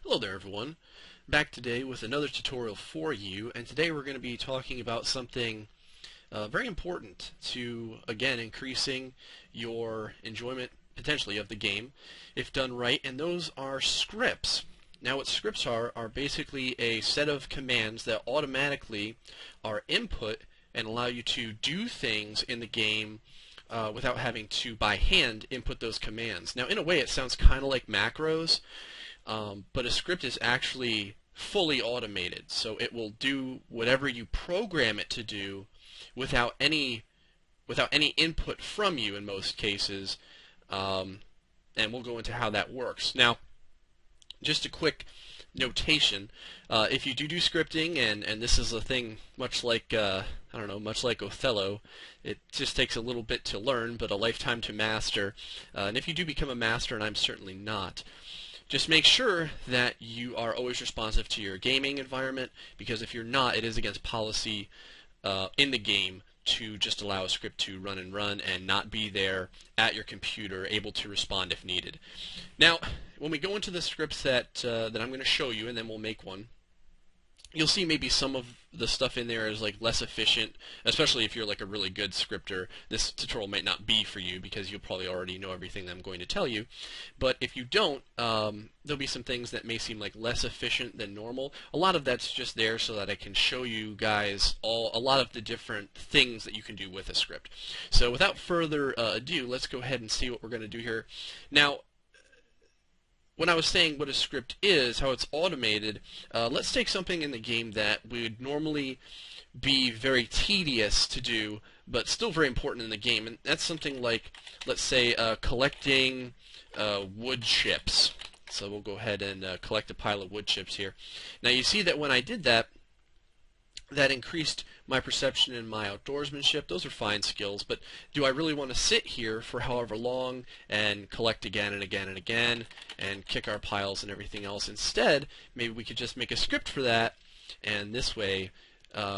Hello there everyone, back today with another tutorial for you, and today we're going to be talking about something very important to, again, increasing your enjoyment potentially of the game if done right, and those are scripts. Now what scripts are basically a set of commands that automatically are input and allow you to do things in the game without having to by hand input those commands. Now in a way it sounds kind of like macros, but a script is actually fully automated, so it will do whatever you program it to do without any input from you in most cases, and we'll go into how that works. Now, just a quick notation: if you do scripting, and this is a thing much like I don't know, much like Othello, it just takes a little bit to learn, but a lifetime to master. And if you do become a master, and I'm certainly not, just make sure that you are always responsive to your gaming environment, because if you're not, it is against policy in the game to just allow a script to run and not be there at your computer able to respond if needed. Now, when we go into the scripts that I'm going to show you, and then we'll make one, you'll see maybe some of the stuff in there is like less efficient, especially if you're like a really good scripter. This tutorial might not be for you because you'll probably already know everything that I'm going to tell you. But if you don't, there'll be some things that may seem like less efficient than normal. A lot of that's just there so that I can show you guys a lot of the different things that you can do with a script. So without further ado, let's go ahead and see what we're going to do here. Now, when I was saying what a script is, how it's automated, let's take something in the game that would normally be very tedious to do, but still very important in the game, and that's something like, let's say, collecting wood chips. So we'll go ahead and collect a pile of wood chips here. Now you see that when I did that, that increased my perception and my outdoorsmanship. Those are fine skills, but do I really want to sit here for however long and collect again and again and again and kick our piles and everything else? Instead, maybe we could just make a script for that, and this way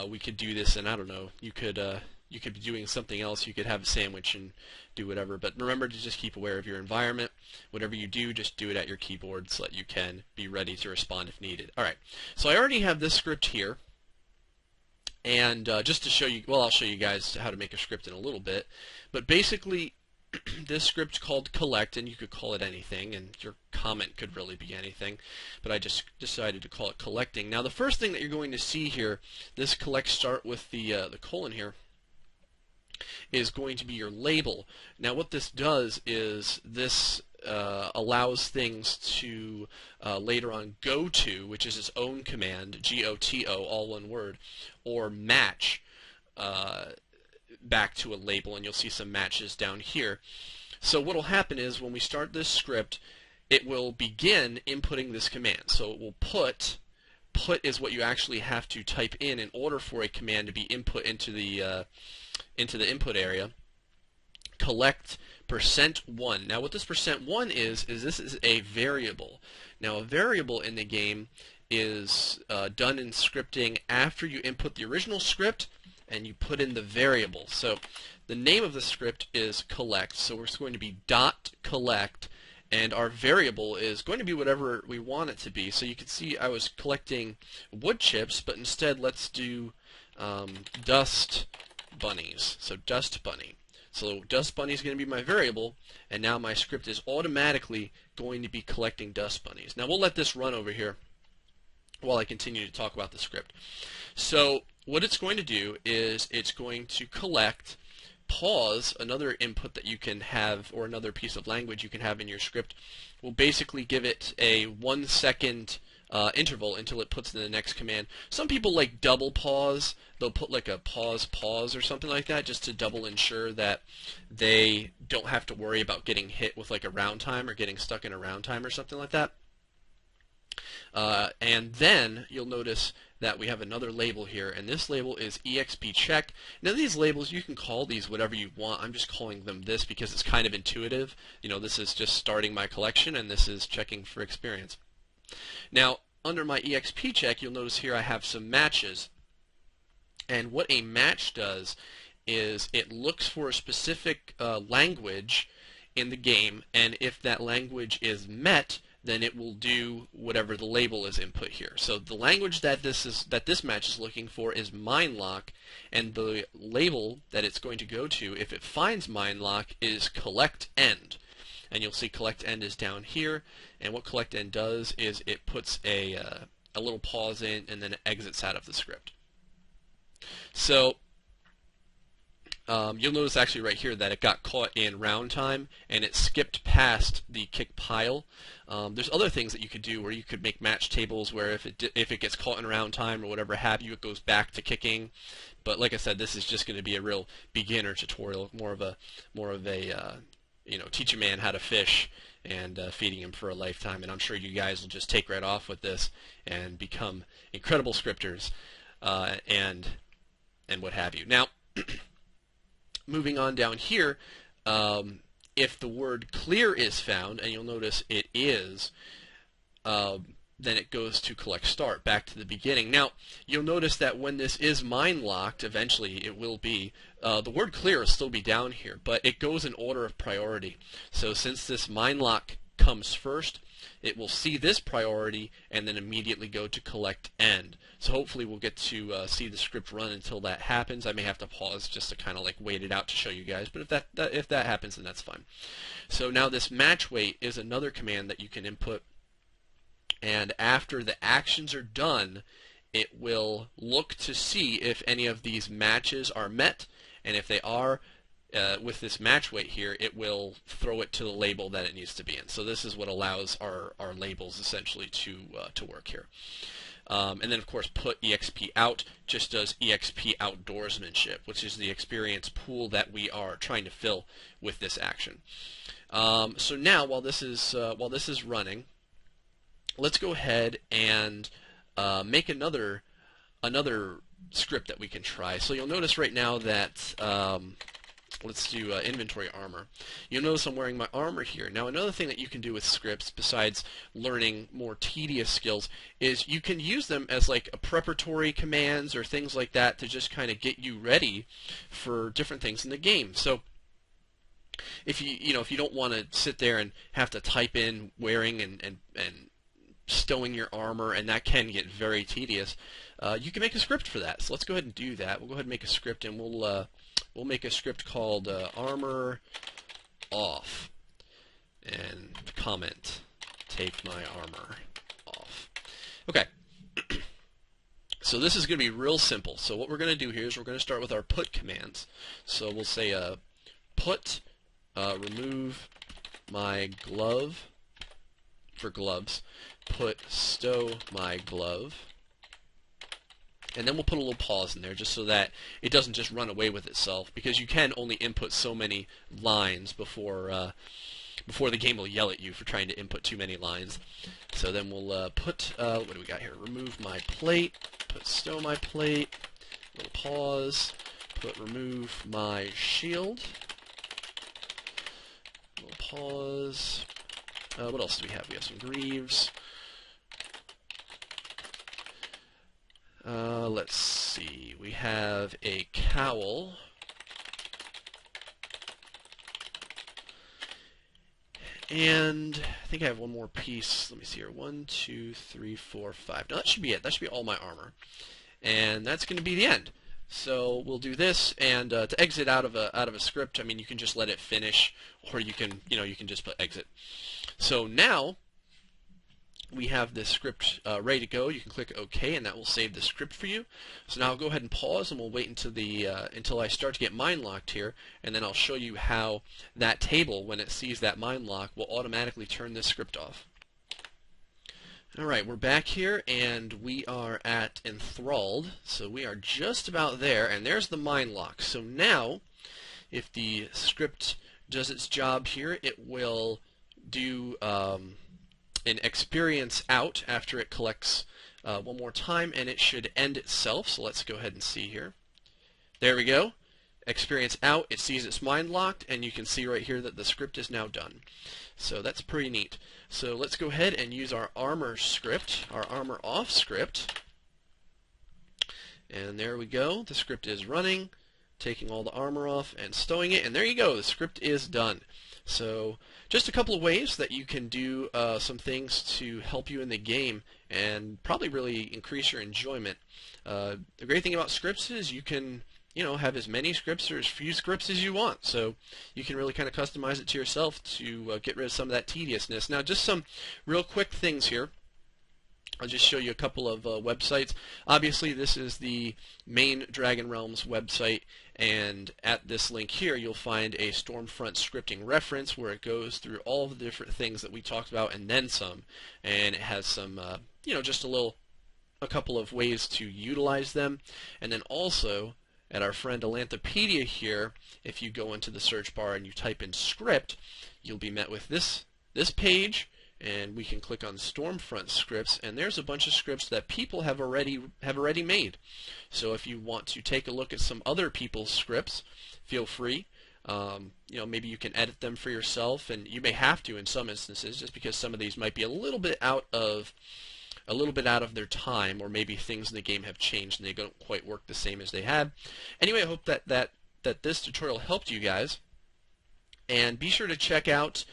we could do this, and I don't know, you could be doing something else. You could have a sandwich and do whatever, but remember to just keep aware of your environment. Whatever you do, just do it at your keyboard so that you can be ready to respond if needed. Alright, so I already have this script here. And just to show you, well, I'll show you guys how to make a script in a little bit. But basically, this script's called collect, and you could call it anything, and your comment could really be anything. But I just decided to call it collecting. Now, the first thing that you're going to see here, this collect start with the colon here, is going to be your label. Now, what this does is this allows things to later on go to, which is its own command, GOTO, all one word, or match back to a label, and you'll see some matches down here. So what will happen is when we start this script, it will begin inputting this command. So it will put is what you actually have to type in order for a command to be input into the input area. Collect %1. Now what this %1 is this is a variable. Now a variable in the game is done in scripting after you input the original script and you put in the variable. So the name of the script is collect, so we're going to be .collect, and our variable is going to be whatever we want it to be. So you can see I was collecting wood chips, but instead let's do dust bunnies. So dust bunny. So dust bunny is going to be my variable, and now my script is automatically going to be collecting dust bunnies. Now we'll let this run over here while I continue to talk about the script. So what it's going to do is it's going to collect, pause, another input that you can have, or another piece of language you can have in your script. We'll basically give it a 1 second interval until it puts in the next command. Some people like double pause. They'll put like a pause or something like that just to double ensure that they don't have to worry about getting hit with like a round time or getting stuck in a round time or something like that. And then you'll notice that we have another label here, and this label is exp check. Now these labels, you can call these whatever you want. I'm just calling them this because it's kind of intuitive. You know, this is just starting my collection, and this is checking for experience. Now, under my exp check, you'll notice here I have some matches. And what a match does is it looks for a specific language in the game, and if that language is met, then it will do whatever the label is input here. So the language that this match is looking for is mindlock, and the label that it's going to go to if it finds mindlock is collect end. And you'll see collect end is down here, and what collect end does is it puts a little pause in and then it exits out of the script. So you'll notice actually right here that it got caught in round time and it skipped past the kick pile. There's other things that you could do where you could make match tables where if it gets caught in round time or whatever have you, it goes back to kicking. But like I said, this is just going to be a real beginner tutorial, more of a teach a man how to fish and feeding him for a lifetime. And I'm sure you guys will just take right off with this and become incredible scripters and what have you. Now, moving on down here, if the word clear is found, and you'll notice it is, then it goes to collect start, back to the beginning. Now, you'll notice that when this is mind locked, eventually it will be, the word clear will still be down here, but it goes in order of priority. So since this mind lock comes first, it will see this priority and then immediately go to collect end. So hopefully we'll get to see the script run until that happens. I may have to pause just to kind of like wait it out to show you guys, but if that happens, then that's fine. So now this match wait is another command that you can input, and after the actions are done, it will look to see if any of these matches are met, and if they are, with this match wait here, it will throw it to the label that it needs to be in. So this is what allows our labels essentially to work here. And then of course put exp out just does exp outdoorsmanship, which is the experience pool that we are trying to fill with this action. So now while this is running, let's go ahead and make another script that we can try. So you'll notice right now that let's do inventory armor. You'll notice I'm wearing my armor here. Now another thing that you can do with scripts besides learning more tedious skills is you can use them as like a preparatory commands or things like that to just kind of get you ready for different things in the game. So if you don't want to sit there and have to type in wearing and stowing your armor, and that can get very tedious, you can make a script for that. So let's go ahead and do that. We'll go ahead and make a script, and we'll make a script called armor off, and comment, take my armor off. Okay. So this is going to be real simple. So what we're going to do here is we're going to start with our put commands. So we'll say put remove my glove for gloves, put stow my glove, and then we'll put a little pause in there just so that it doesn't just run away with itself, because you can only input so many lines before the game will yell at you for trying to input too many lines. So then we'll put, what do we got here? Remove my plate, put stow my plate, little pause, put remove my shield, little pause. What else do we have? We have some greaves. Let's see. We have a cowl. And I think I have one more piece. Let me see here. 1, 2, 3, 4, 5. No, that should be it. That should be all my armor. And that's going to be the end. So we'll do this, and to exit out of a script, I mean, you can just let it finish, or you can just put exit. So now we have this script ready to go. You can click OK, and that will save the script for you. So now I'll go ahead and pause, and we'll wait until I start to get mind locked here, and then I'll show you how that table, when it sees that mind lock, will automatically turn this script off. Alright, we're back here, and we are at enthralled, so we are just about there, and there's the mind lock. So now, if the script does its job here, it will do an experience out after it collects one more time, and it should end itself. So let's go ahead and see here. There we go. Experience out, it sees it's mind locked, and you can see right here that the script is now done. So that's pretty neat. So let's go ahead and use our armor script, our armor off script. And there we go. The script is running. taking all the armor off and stowing it, and there you go, the script is done. So just a couple of ways that you can do some things to help you in the game and probably really increase your enjoyment. The great thing about scripts is you can have as many scripts or as few scripts as you want, so you can really kind of customize it to yourself to get rid of some of that tediousness. Now, just some real quick things here. I'll just show you a couple of websites. Obviously, this is the main DragonRealms website, and at this link here, you'll find a Stormfront scripting reference where it goes through all of the different things that we talked about and then some, and it has some, just a couple of ways to utilize them, and then also at our friend Alantopedia here, if you go into the search bar and you type in script, you'll be met with this page, and we can click on Stormfront scripts, and there's a bunch of scripts that people have already made. So if you want to take a look at some other people's scripts, feel free. Maybe you can edit them for yourself, and you may have to in some instances, just because some of these might be a little bit out of their time, or maybe things in the game have changed and they don't quite work the same as they had. Anyway, I hope that this tutorial helped you guys, and be sure to check out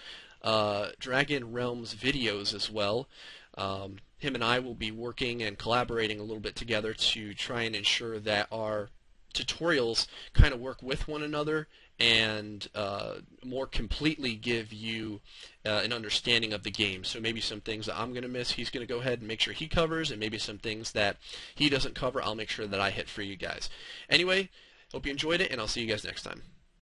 DragonRealms videos as well. Him and I will be working and collaborating a little bit together to try and ensure that our tutorials kind of work with one another and more completely give you an understanding of the game. So maybe some things that I'm going to miss, he's going to go ahead and make sure he covers, and maybe some things that he doesn't cover, I'll make sure that I hit for you guys. Anyway, hope you enjoyed it, and I'll see you guys next time.